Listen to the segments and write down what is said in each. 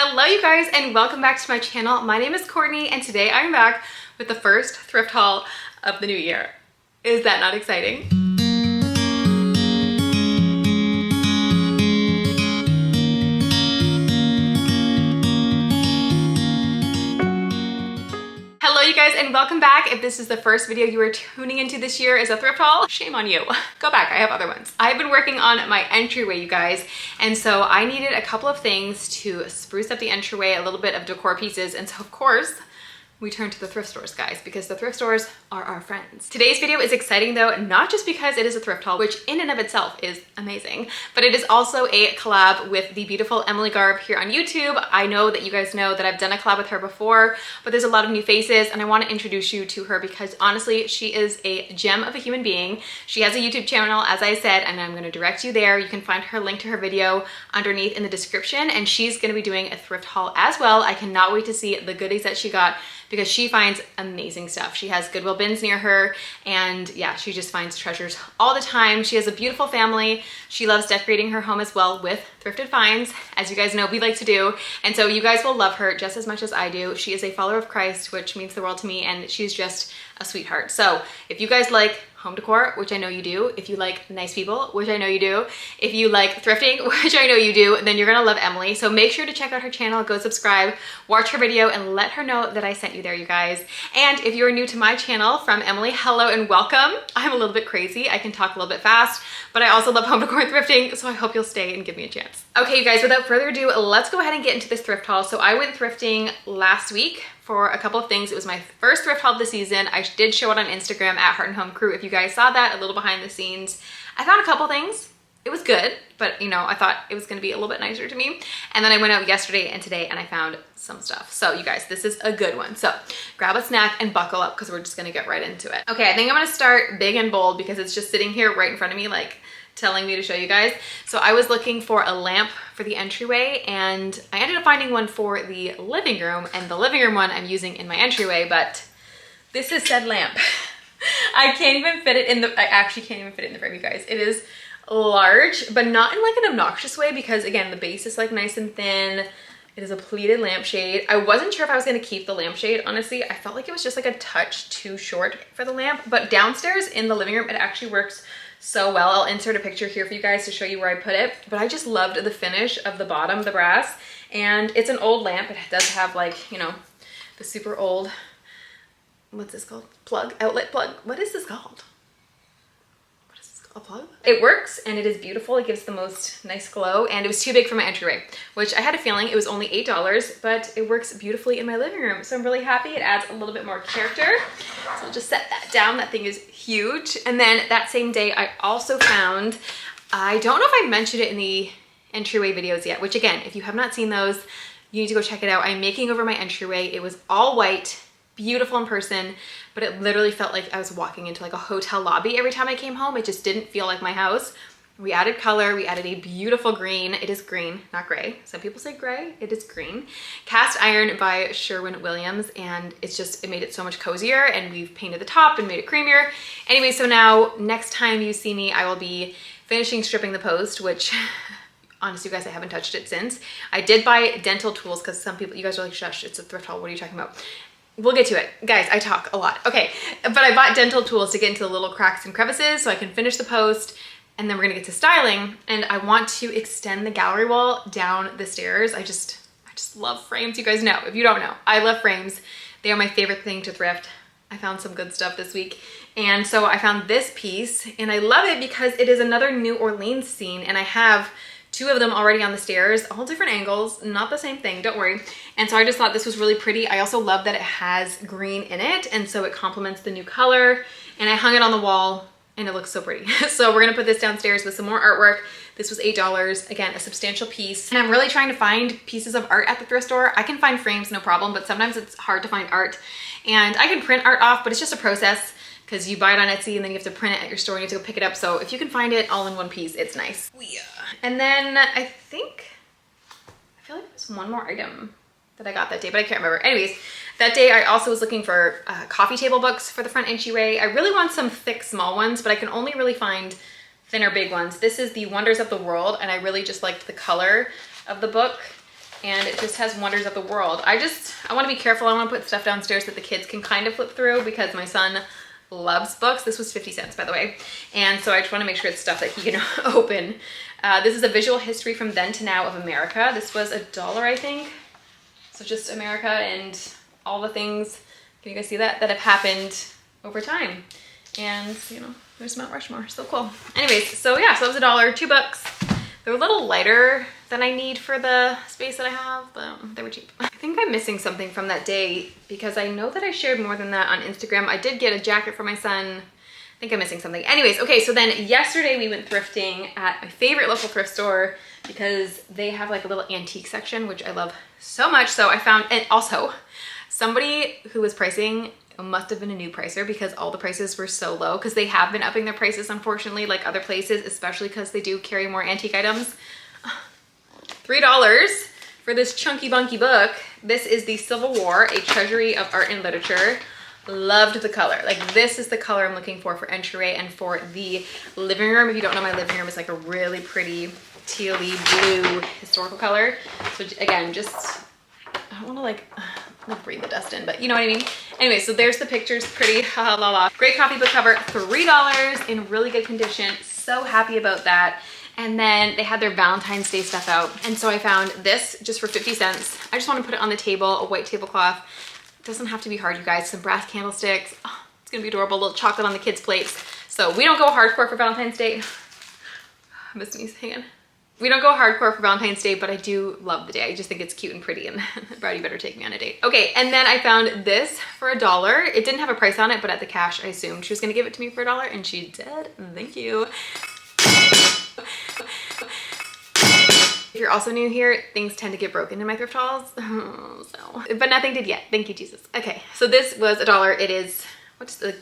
Hello you guys and welcome back to my channel. My name is Courtney and today I'm back with the first thrift haul of the new year. Is that not exciting? Hello you guys and welcome back. If this is the first video you are tuning into this year as a thrift haul, shame on you. Go back, I have other ones. I've been working on my entryway, you guys, and so I needed a couple of things to spruce up the entryway, a little bit of decor pieces, and so of course, we turn to the thrift stores, guys, because the thrift stores are our friends. Today's video is exciting though, not just because it is a thrift haul, which in and of itself is amazing, but it is also a collab with the beautiful Emily Garb here on YouTube. I know that you guys know that I've done a collab with her before, but there's a lot of new faces and I want to introduce you to her because honestly, she is a gem of a human being. She has a YouTube channel, as I said, and I'm going to direct you there. You can find her link to her video underneath in the description, and she's going to be doing a thrift haul as well. I cannot wait to see the goodies that she got, because she finds amazing stuff. She has Goodwill bins near her, and yeah, she just finds treasures all the time. She has a beautiful family. She loves decorating her home as well with thrifted finds, as you guys know we like to do, and so you guys will love her just as much as I do. She is a follower of Christ, which means the world to me, and she's just a sweetheart. So if you guys like home decor, which I know you do, if you like nice people, which I know you do, if you like thrifting, which I know you do, then you're gonna love Emily. So make sure to check out her channel, go subscribe, watch her video, and let her know that I sent you there, you guys. And if you're new to my channel, from Emily, hello and welcome. I'm a little bit crazy, I can talk a little bit fast, but I also love home decor and thrifting, so I hope you'll stay and give me a chance. Okay, you guys, without further ado, let's go ahead and get into this thrift haul. So I went thrifting last week for a couple of things. It was my first thrift haul of the season. I did show it on Instagram at Heart and Home Crew. If you guys saw that, a little behind the scenes. I found a couple things. It was good, but you know, I thought it was gonna be a little bit nicer to me. And then I went out yesterday and today and I found some stuff. So you guys, this is a good one. So grab a snack and buckle up because we're just gonna get right into it. Okay, I think I'm gonna start big and bold because it's just sitting here right in front of me, like telling me to show you guys. So I was looking for a lamp for the entryway and I ended up finding one for the living room, and the living room one I'm using in my entryway, but this is said lamp. I can't even fit it in the, I actually can't even fit it in the frame, you guys. It is large, but not in like an obnoxious way because again, the base is like nice and thin. It is a pleated lampshade. I wasn't sure if I was gonna keep the lampshade, honestly. I felt like it was just like a touch too short for the lamp, but downstairs in the living room, it actually works so well. I'll insert a picture here for you guys to show you where I put it, but I just loved the finish of the bottom, the brass, and it's an old lamp. It does have like, you know, the super old, what's this called? Plug, outlet plug. What is this called? What is this called? A plug? It works and it is beautiful. It gives the most nice glow, and it was too big for my entryway, which I had a feeling it was only $8, but it works beautifully in my living room. So I'm really happy. It adds a little bit more character. So I'll just set that down. That thing is huge. And then that same day, I also found, I don't know if I mentioned it in the entryway videos yet, which again, if you have not seen those, you need to go check it out. I'm making over my entryway. It was all white, beautiful in person, but it literally felt like I was walking into like a hotel lobby every time I came home. It just didn't feel like my house. We added color, we added a beautiful green. It is green, not gray. Some people say gray, it is green. Cast iron by Sherwin-Williams, and it's just, it made it so much cozier, and we've painted the top and made it creamier. Anyway, so now next time you see me, I will be finishing stripping the post, which honestly, you guys, I haven't touched it since. I did buy dental tools because some people, you guys are like, shush, it's a thrift haul, what are you talking about? We'll get to it. Guys, I talk a lot. Okay, but I bought dental tools to get into the little cracks and crevices so I can finish the post, and then we're gonna get to styling, and I want to extend the gallery wall down the stairs. I just love frames. You guys know, if you don't know, I love frames. They are my favorite thing to thrift. I found some good stuff this week. And so I found this piece, and I love it because it is another New Orleans scene, and I have two of them already on the stairs, all different angles, not the same thing, don't worry. And so I just thought this was really pretty. I also love that it has green in it, and so it complements the new color, and I hung it on the wall, and it looks so pretty. So we're gonna put this downstairs with some more artwork. This was $8, again, a substantial piece. And I'm really trying to find pieces of art at the thrift store. I can find frames, no problem, but sometimes it's hard to find art. And I can print art off, but it's just a process because you buy it on Etsy and then you have to print it at your store and you have to go pick it up. So if you can find it all in one piece, it's nice. Yeah. And then I feel like there's one more item that I got that day, but I can't remember. Anyways, that day I also was looking for coffee table books for the front entryway. I really want some thick small ones, but I can only really find thinner big ones. This is the Wonders of the World, and I really just liked the color of the book. and it just has Wonders of the World. I want to be careful. I want to put stuff downstairs that the kids can kind of flip through because my son loves books. This was 50 cents, by the way. And so I just want to make sure it's stuff that he can open. This is a visual history from then to now of America. This was $1, I think. So just America and all the things, can you guys see that have happened over time? And, you know, there's Mount Rushmore, so cool. Anyways, so yeah, so it was $1, $2. They're a little lighter than I need for the space that I have, but they were cheap. I think I'm missing something from that day because I know that I shared more than that on Instagram. I did get a jacket for my son. I think I'm missing something. Anyways, okay, so then yesterday we went thrifting at my favorite local thrift store because they have like a little antique section, which I love so much. So I found, and also somebody who was pricing must have been a new pricer because all the prices were so low, because they have been upping their prices, unfortunately, like other places, especially because they do carry more antique items. $3 for this chunky bunky book. This is the Civil War, a treasury of art and literature. Loved the color. Like, this is the color I'm looking for Entryway and for the living room. If you don't know, my living room is like a really pretty tealy blue historical color. So again, just, I don't want to like breathe the dust in, but you know what I mean? Anyway, so there's the pictures, pretty, la la la. Great coffee book cover, $3 in really good condition. So happy about that. And then they had their Valentine's Day stuff out. And so I found this just for 50 cents. I just want to put it on the table, a white tablecloth. It doesn't have to be hard, you guys. Some brass candlesticks. Oh, it's gonna be adorable, a little chocolate on the kids' plates. So we don't go hardcore for Valentine's Day. I missed me, hang on. We don't go hardcore for Valentine's Day, but I do love the day. I just think it's cute and pretty, and Brady better take me on a date. Okay, and then I found this for $1. It didn't have a price on it, but at the cash, I assumed she was gonna give it to me for $1, and she did. Thank you. If you're also new here, things tend to get broken in my thrift hauls, but nothing did yet. Thank you, Jesus. Okay, so this was $1. It is,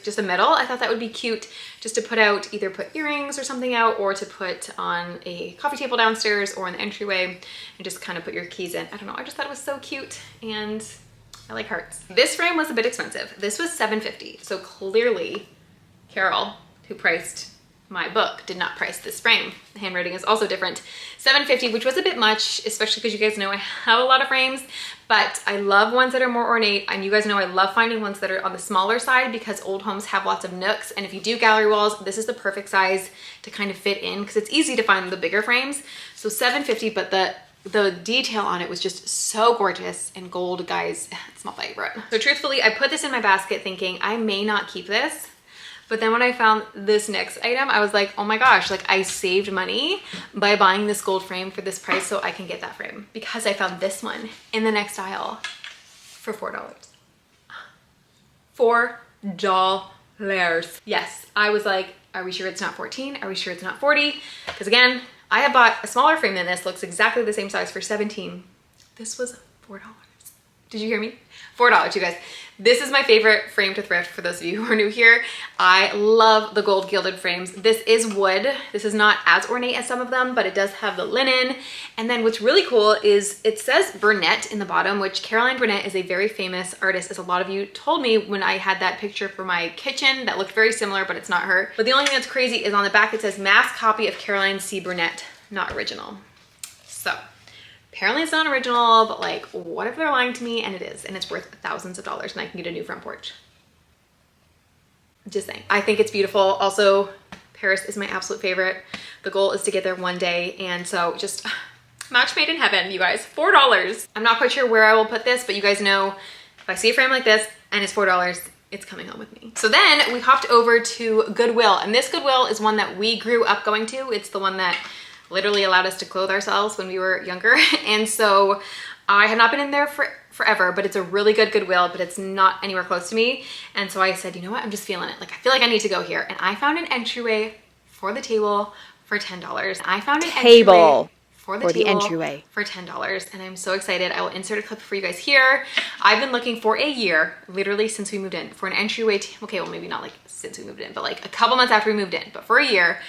just a medal. I thought that would be cute just to put out, either put earrings or something out, or to put on a coffee table downstairs or in the entryway and just kind of put your keys in. I don't know, I just thought it was so cute and I like hearts. This frame was a bit expensive. This was $7.50. So clearly Carol, who priced my book, did not price this frame. The handwriting is also different. $7.50, which was a bit much, especially because you guys know I have a lot of frames, but I love ones that are more ornate, and you guys know I love finding ones that are on the smaller side because old homes have lots of nooks, and if you do gallery walls, this is the perfect size to kind of fit in because it's easy to find the bigger frames. So $7.50, but the detail on it was just so gorgeous, and gold, guys, it's my favorite. So truthfully, I put this in my basket thinking I may not keep this. But then when I found this next item, I was like, oh my gosh, like I saved money by buying this gold frame for this price so I can get that frame because I found this one in the next aisle for $4. $4. Yes, I was like, are we sure it's not 14? Are we sure it's not 40? Because again, I had bought a smaller frame than this, looks exactly the same size, for 17. This was $4. Did you hear me? $4, you guys. This is my favorite frame to thrift for those of you who are new here. I love the gold gilded frames. This is wood. This is not as ornate as some of them, but it does have the linen. And then what's really cool is it says Burnett in the bottom, which Caroline Burnett is a very famous artist, as a lot of you told me when I had that picture for my kitchen that looked very similar, but it's not her. But the only thing that's crazy is on the back it says mass copy of Caroline C. Burnett, not original. So apparently it's not original, but like, what if they're lying to me? And it is, and it's worth thousands of dollars, and I can get a new front porch. Just saying. I think it's beautiful. Also, Paris is my absolute favorite. The goal is to get there one day, and so just match made in heaven, you guys. $4. I'm not quite sure where I will put this, but you guys know if I see a frame like this and it's $4, it's coming home with me. So then we hopped over to Goodwill, and this Goodwill is one that we grew up going to. It's the one that literally allowed us to clothe ourselves when we were younger. And so I had not been in there forever, but it's a really good Goodwill, but it's not anywhere close to me. And so I said, you know what? I'm just feeling it. Like, I feel like I need to go here. And I found an entryway for the table for $10. I found an entryway for the entryway for $10, and I'm so excited. I will insert a clip for you guys here. I've been looking for a year, literally since we moved in, for an entryway. Okay, well, maybe not like since we moved in, but like a couple months after we moved in, but for a year.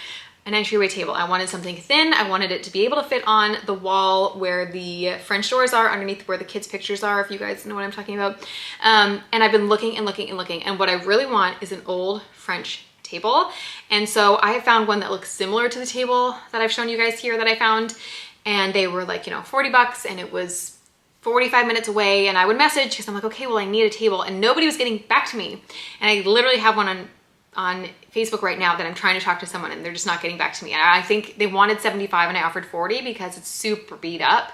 An entryway table. I wanted something thin. I wanted it to be able to fit on the wall where the French doors are, underneath where the kids' pictures are, if you guys know what I'm talking about. And I've been looking and looking and looking, and what I really want is an old French table. And so I have found one that looks similar to the table that I've shown you guys here that I found, and they were like, you know, $40, and it was 45 minutes away, and I would message because I'm like, okay, well, I need a table, and nobody was getting back to me. And I literally have one on Facebook right now that I'm trying to talk to someone, and they're just not getting back to me. And I think they wanted 75 and I offered 40 because it's super beat up.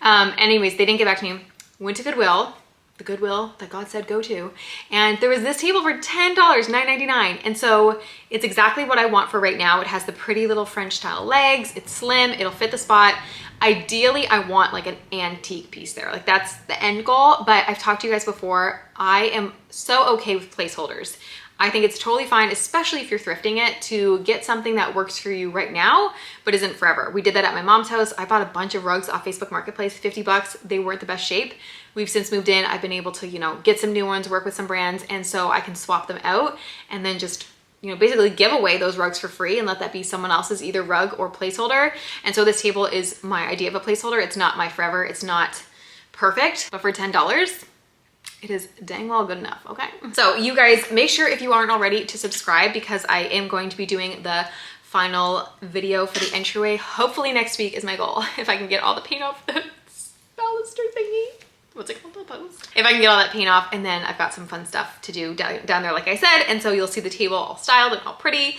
Anyways, they didn't get back to me. Went to Goodwill, the Goodwill that God said go to, and there was this table for $10, $9.99. And so it's exactly what I want for right now. It has the pretty little French style legs. It's slim, it'll fit the spot. Ideally, I want like an antique piece there. Like that's the end goal, but I've talked to you guys before. I am so okay with placeholders. I think it's totally fine, especially if you're thrifting it, to get something that works for you right now, but isn't forever. We did that at my mom's house. I bought a bunch of rugs off Facebook Marketplace, 50 bucks. They weren't the best shape. We've since moved in. I've been able to, you know, get some new ones, work with some brands, and so I can swap them out and then just, you know, basically give away those rugs for free and let that be someone else's either rug or placeholder. And so this table is my idea of a placeholder. It's not my forever. It's not perfect, but for $10, it is dang well good enough, okay? So you guys, make sure if you aren't already to subscribe, because I am going to be doing the final video for the entryway. Hopefully next week is my goal. If I can get all the paint off the baluster thingy. What's it called, the post? If I can get all that paint off, and then I've got some fun stuff to do down there, like I said, and so you'll see the table all styled and all pretty.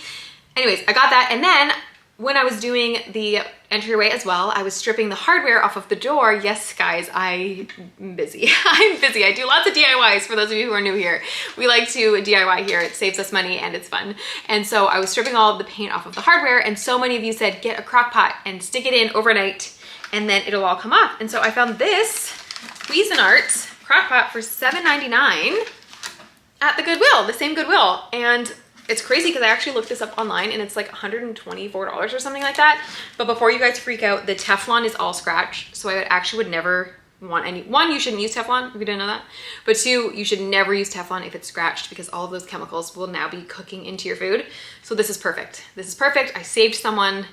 Anyways, I got that, and then when I was doing the entryway as well, I was stripping the hardware off of the door. Yes, guys, I'm busy. I'm busy. I do lots of DIYs for those of you who are new here. We like to DIY here. It saves us money and it's fun. And so I was stripping all of the paint off of the hardware, and so many of you said, get a crock pot and stick it in overnight and then it'll all come off. And so I found this Cuisinart crock pot for $7.99 at the Goodwill, the same Goodwill. And it's crazy because I actually looked this up online and it's like $124 or something like that. But before you guys freak out, the Teflon is all scratched. So I actually would never want any, one, you shouldn't use Teflon if you didn't know that. But two, you should never use Teflon if it's scratched, because all of those chemicals will now be cooking into your food. So this is perfect. This is perfect. I saved someone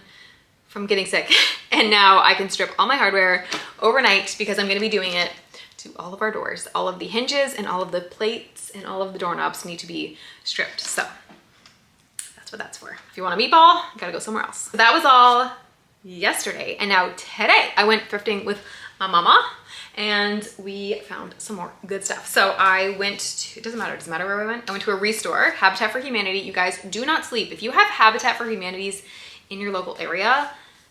from getting sick and now I can strip all my hardware overnight, because I'm gonna be doing it to all of our doors. All of the hinges and all of the plates and all of the doorknobs need to be stripped. So that's what that's for. If you want a meatball, you gotta go somewhere else. So that was all yesterday. And now today I went thrifting with my mama and we found some more good stuff. So I went to, it doesn't matter where I went. I went to a restore, Habitat for Humanity. You guys, do not sleep. If you have Habitat for Humanities in your local area,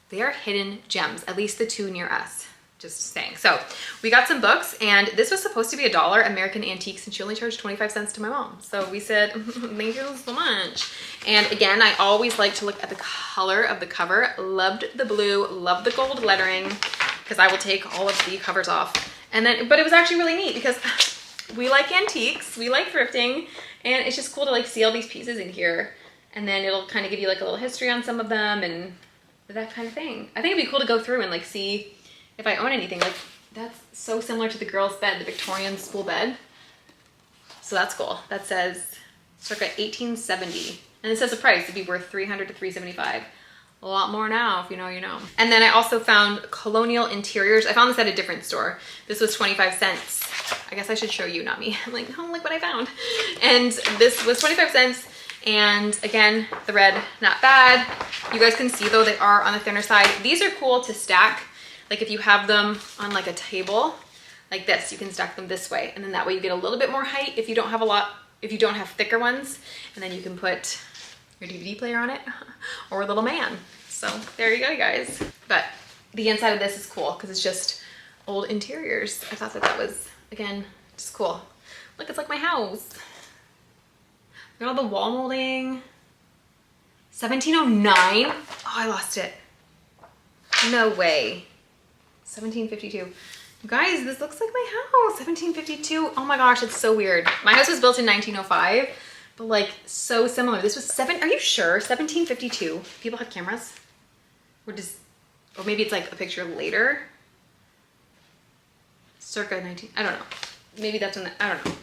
they are hidden gems, at least the two near us. Just saying. So we got some books, and this was supposed to be $1, American Antiques, and she only charged 25 cents to my mom. So we said, thank you so much. And again, I always like to look at the color of the cover. Loved the blue, loved the gold lettering, because I will take all of the covers off. And then, but it was actually really neat because we like antiques, we like thrifting, and it's just cool to like see all these pieces in here. And then it'll kind of give you like a little history on some of them and that kind of thing. I think it'd be cool to go through and like see if I own anything. Like that's so similar to the girls' bed, the Victorian school bed. So that's cool. That says circa 1870. And it says the price would be worth $300 to $375. A lot more now, if you know, you know. And then I also found colonial interiors. I found this at a different store. This was 25 cents. I guess I should show you, not me. I'm like, oh, look what I found. And this was 25 cents. And again, the red, not bad. You guys can see though, they are on the thinner side. These are cool to stack. Like if you have them on like a table like this, you can stack them this way. And then that way you get a little bit more height if you don't have a lot, if you don't have thicker ones. And then you can put your DVD player on it or a little man. So there you go, you guys. But the inside of this is cool because it's just old interiors. I thought that that was, again, just cool. Look, it's like my house. Look at all the wall molding. 1709. Oh, I lost it. No way. 1752. You guys, this looks like my house. 1752. Oh my gosh, it's so weird. My house was built in 1905, but like so similar. This was are you sure? 1752. People have cameras? Or maybe it's like a picture later. Circa 19, I don't know. Maybe that's when, I don't know.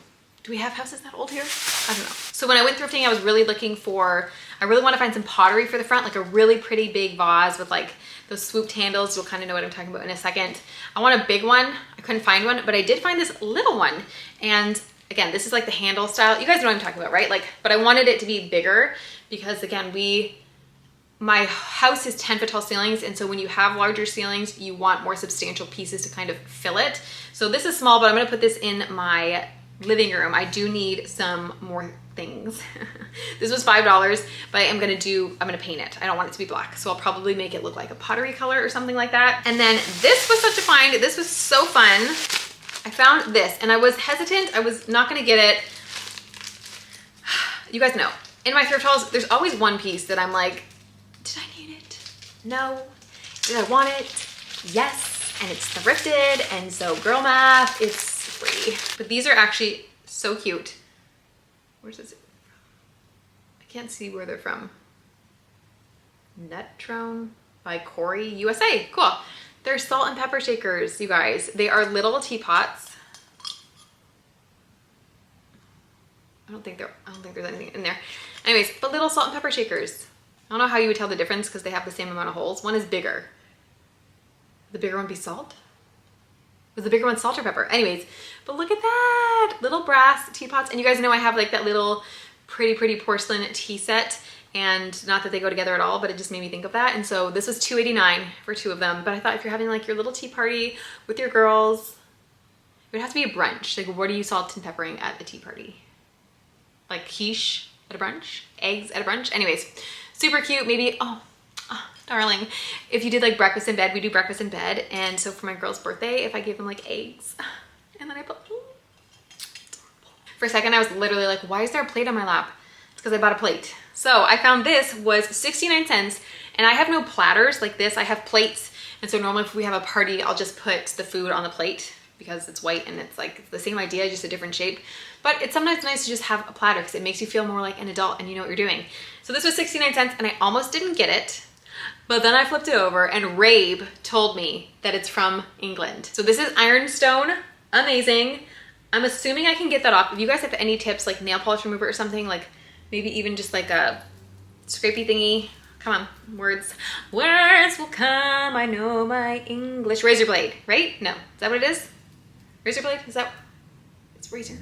Do we have houses that old here? I don't know. So when I went thrifting, I was really looking for, I really want to find some pottery for the front, like a really pretty big vase with like those swooped handles. You'll kind of know what I'm talking about in a second. I want a big one. I couldn't find one, but I did find this little one. And again, this is like the handle style. You guys know what I'm talking about, right? Like, but I wanted it to be bigger because again, my house is 10-foot tall ceilings, and so when you have larger ceilings, you want more substantial pieces to kind of fill it. So this is small, but I'm gonna put this in my living room. I do need some more things. This was $5, but I'm gonna paint it. I don't want it to be black, so I'll probably make it look like a pottery color or something like that. And then this was such a find. This was so fun. I found this, and I was hesitant. I was not gonna get it. You guys know, in my thrift hauls, there's always one piece that I'm like, did I need it? No. Did I want it? Yes. And it's thrifted, and so girl math, it's free. But these are actually so cute. Where's this? I can't see where they're from. Netrone by Corey, USA. Cool. They're salt and pepper shakers, you guys. They are little teapots. I don't think there's anything in there. Anyways, but little salt and pepper shakers. I don't know how you would tell the difference because they have the same amount of holes. One is bigger. Would the bigger one be salt? Was the bigger one salt or pepper? Anyways, but look at that. Little brass teapots. And you guys know I have like that little pretty porcelain tea set. And not that they go together at all, but it just made me think of that. And so this was $2.89 for 2 of them. But I thought if you're having like your little tea party with your girls, it would have to be a brunch. Like, what are you salt and peppering at a tea party? Like quiche at a brunch? Eggs at a brunch? Anyways, super cute. Maybe, oh, darling, if you did like breakfast in bed, we do breakfast in bed. And so for my girl's birthday, if I gave them like eggs and then I put, for a second, I was literally like, why is there a plate on my lap? It's because I bought a plate. So I found this was 69 cents, and I have no platters like this. I have plates. And so normally if we have a party, I'll just put the food on the plate because it's white and it's like the same idea, just a different shape. But it's sometimes nice to just have a platter because it makes you feel more like an adult and you know what you're doing. So this was 69 cents and I almost didn't get it. But then I flipped it over and Rabe told me that it's from England. So this is ironstone, amazing. I'm assuming I can get that off. If you guys have any tips, like nail polish remover or something, like maybe even just like a scrapey thingy. Come on, words. Words will come, I know my English. Razor blade, right? No, is that what it is? Razor blade, is that? It's razor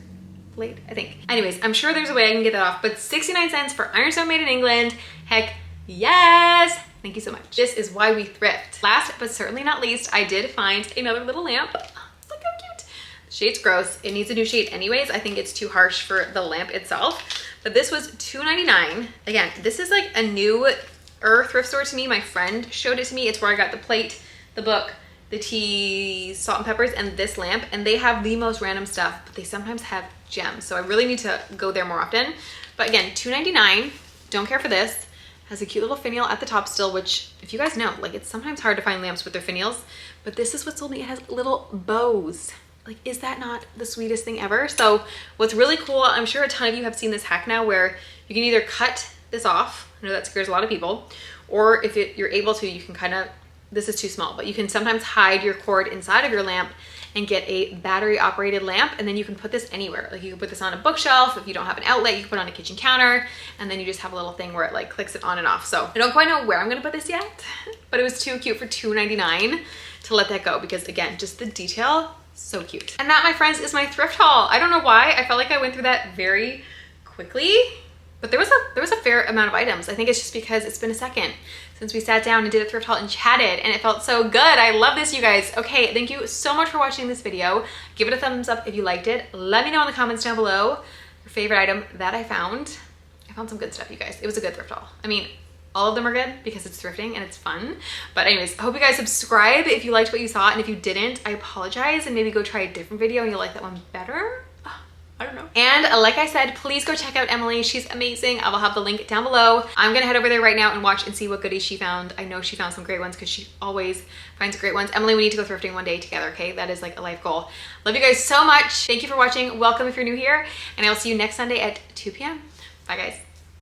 blade, I think. Anyways, I'm sure there's a way I can get that off, but 69 cents for ironstone made in England. Heck yes. Thank you so much. This is why we thrift. Last but certainly not least, I did find another little lamp. Look how cute. The shade's gross. It needs a new shade anyways. I think it's too harsh for the lamp itself. But this was $2.99. Again, this is like a newer thrift store to me. My friend showed it to me. It's where I got the plate, the book, the tea, salt and peppers, and this lamp. And they have the most random stuff, but they sometimes have gems. So I really need to go there more often. But again, $2.99. Don't care for this. Has a cute little finial at the top still, which if you guys know, like it's sometimes hard to find lamps with their finials, but this is what sold me. It has little bows. Like, is that not the sweetest thing ever? So what's really cool, I'm sure a ton of you have seen this hack now where you can either cut this off. I know that scares a lot of people. Or if you're able to, you can kind of, this is too small, but you can sometimes hide your cord inside of your lamp and get a battery operated lamp, and then you can put this anywhere. Like you can put this on a bookshelf. If you don't have an outlet, you can put it on a kitchen counter, and then you just have a little thing where it like clicks it on and off. So I don't quite know where I'm gonna put this yet, but it was too cute for $2.99 to let that go because again, just the detail, so cute. And that, my friends, is my thrift haul. I don't know why, I felt like I went through that very quickly, but there was a fair amount of items. I think it's just because it's been a second since we sat down and did a thrift haul and chatted, and it felt so good. I love this, you guys. Okay, thank you so much for watching this video. Give it a thumbs up if you liked it. Let me know in the comments down below your favorite item that I found. I found some good stuff, you guys. It was a good thrift haul. I mean, all of them are good because it's thrifting and it's fun. But anyways, I hope you guys subscribe if you liked what you saw, and if you didn't, I apologize, and maybe go try a different video and you'll like that one better. I don't know. And like I said, please go check out Emily. She's amazing. I will have the link down below. I'm gonna head over there right now and watch and see what goodies she found. I know she found some great ones because she always finds great ones. Emily, we need to go thrifting one day together, okay? That is like a life goal. Love you guys so much. Thank you for watching. Welcome if you're new here, and I'll see you next Sunday at 2 p.m. Bye, guys.